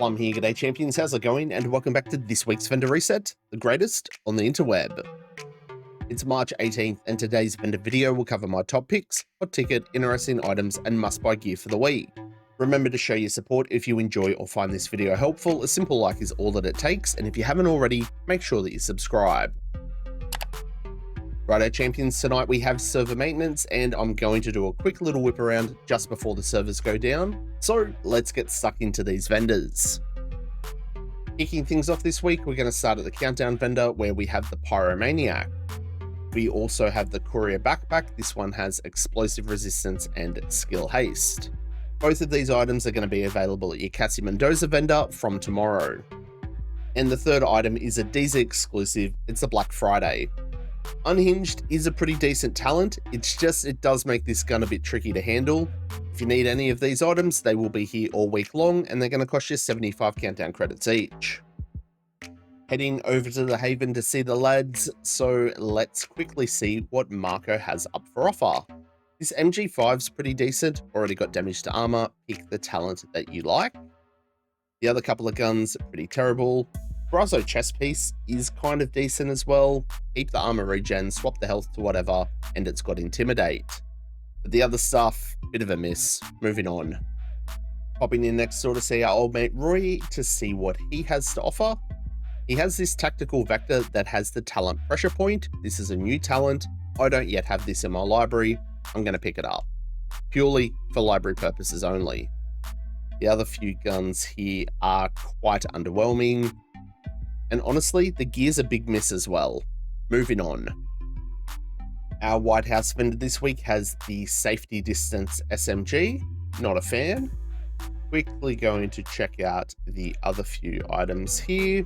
Plum here, g'day champions, how's it going? And welcome back to this week's vendor reset, the greatest on the interweb. It's March 18th and today's vendor video will cover my top picks, hot ticket, interesting items, and must-buy gear for the week. Remember to show your support if you enjoy or find this video helpful. A simple like is all that it takes, and if you haven't already, make sure that you subscribe. Righto champions, tonight we have server maintenance and I'm going to do a quick little whip around just before the servers go down. So let's get stuck into these vendors. Kicking things off this week, we're going to start at the countdown vendor where we have the Pyromaniac. We also have the Courier Backpack. This one has explosive resistance and skill haste. Both of these items are going to be available at your Cassie Mendoza vendor from tomorrow. And the third item is a DZ exclusive. It's a Black Friday. Unhinged is a pretty decent talent, it's just it does make this gun a bit tricky to handle. If you need any of these items, they will be here all week long and they're going to cost you 75 countdown credits each. Heading over to the Haven to see the lads, so let's quickly see what Marco has up for offer. This MG5's pretty decent, already got damage to armor, pick the talent that you like. The other couple of guns, pretty terrible. Brazo chest piece is kind of decent as well. Keep the armor regen, swap the health to whatever, and it's got intimidate. But the other stuff, bit of a miss. Moving on. Popping in next door to see our old mate Rory to see what he has to offer. He has this tactical vector that has the talent pressure point. This is a new talent. I don't yet have this in my library. I'm going to pick it up. Purely for library purposes only. The other few guns here are quite underwhelming. And honestly, the gear's a big miss as well. Moving on. Our White House vendor this week has the Safety Distance SMG. Not a fan. Quickly going to check out the other few items here.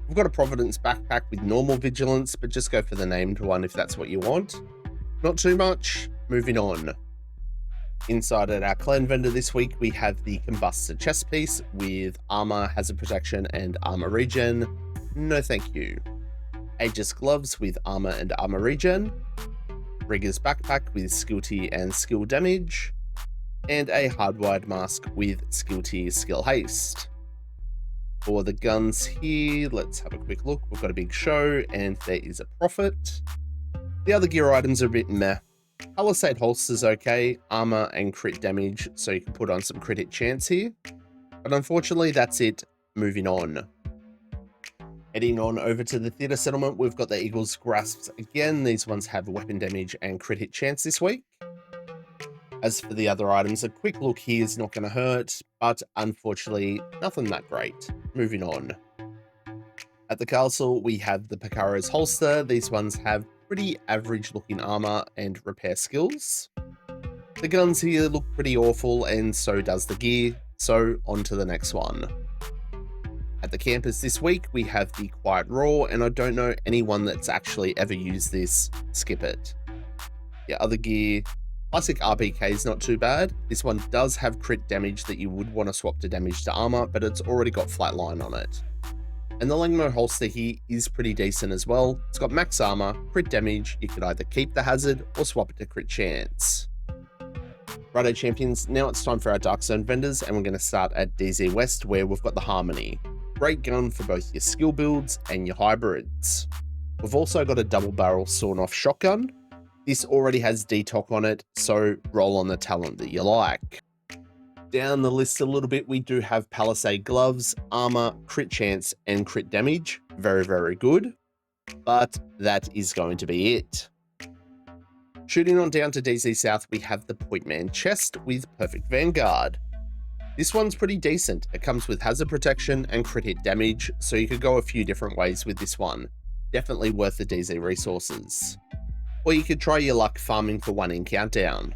We've got a Providence backpack with normal vigilance, but just go for the named one if that's what you want. Not too much. Moving on. Inside at our clan vendor this week, we have the Combustor chest piece with armor, hazard protection, and armor regen. No thank you. Aegis gloves with armor and armor regen. Rigger's backpack with skill tier and skill damage. And a hardwired mask with skill tier skill haste. For the guns here, let's have a quick look. We've got a big show and there is a profit. The other gear items are a bit meh. Palisade holster's okay, armor and crit damage, so you can put on some crit hit chance here. But unfortunately, that's it. Moving on. Heading on over to the theater settlement, we've got the Eagle's Grasps again. These ones have weapon damage and crit hit chance this week. As for the other items, a quick look here is not going to hurt, but unfortunately, nothing that great. Moving on. At the castle, we have the Picaro's holster. These ones have pretty average looking armor and repair skills. The guns here look pretty awful and so does the gear, so on to the next one. At the campus this week, we have the Quiet Roar, and I don't know anyone that's actually ever used this. Skip it. Yeah, other gear, classic RPK is not too bad. This one does have crit damage that you would want to swap to damage to armor, but it's already got flatline on it. And the Langmo holster here is pretty decent as well. It's got max armor, crit damage. You could either keep the hazard or swap it to crit chance. Righto champions, now it's time for our Dark Zone vendors, and we're going to start at DZ West where we've got the Harmony. Great gun for both your skill builds and your hybrids. We've also got a double barrel sawn-off shotgun. This already has DTOC on it, so roll on the talent that you like. Down the list a little bit, we do have Palisade gloves, armor, crit chance, and crit damage. Very, very good. But that is going to be it. Shooting on down to DZ South, we have the Point Man chest with Perfect Vanguard. This one's pretty decent. It comes with hazard protection and crit hit damage, so you could go a few different ways with this one. Definitely worth the DZ resources. Or you could try your luck farming for one in countdown.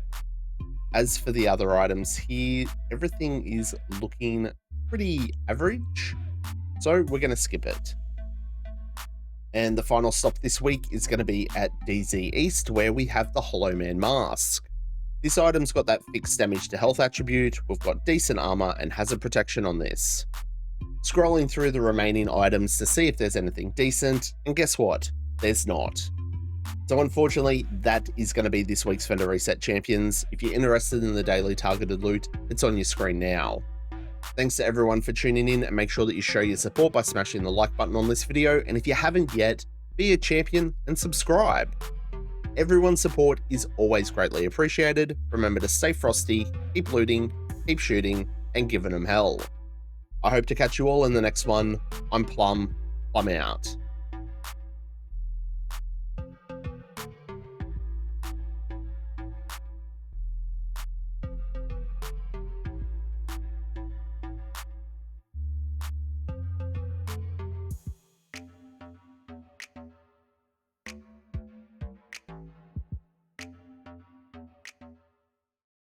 As for the other items here, everything is looking pretty average, so we're going to skip it. And the final stop this week is going to be at DZ East, where we have the Hollow Man mask. This item's got that fixed damage to health attribute. We've got decent armor and hazard protection on this. Scrolling through the remaining items to see if there's anything decent, and guess what? There's not. So unfortunately, that is going to be this week's vendor reset champions. If you're interested in the daily targeted loot, it's on your screen now. Thanks to everyone for tuning in, and make sure that you show your support by smashing the like button on this video, and if you haven't yet, be a champion and subscribe. Everyone's support is always greatly appreciated. Remember to stay frosty, keep looting, keep shooting, and giving them hell. I hope to catch you all in the next one. I'm Plum out.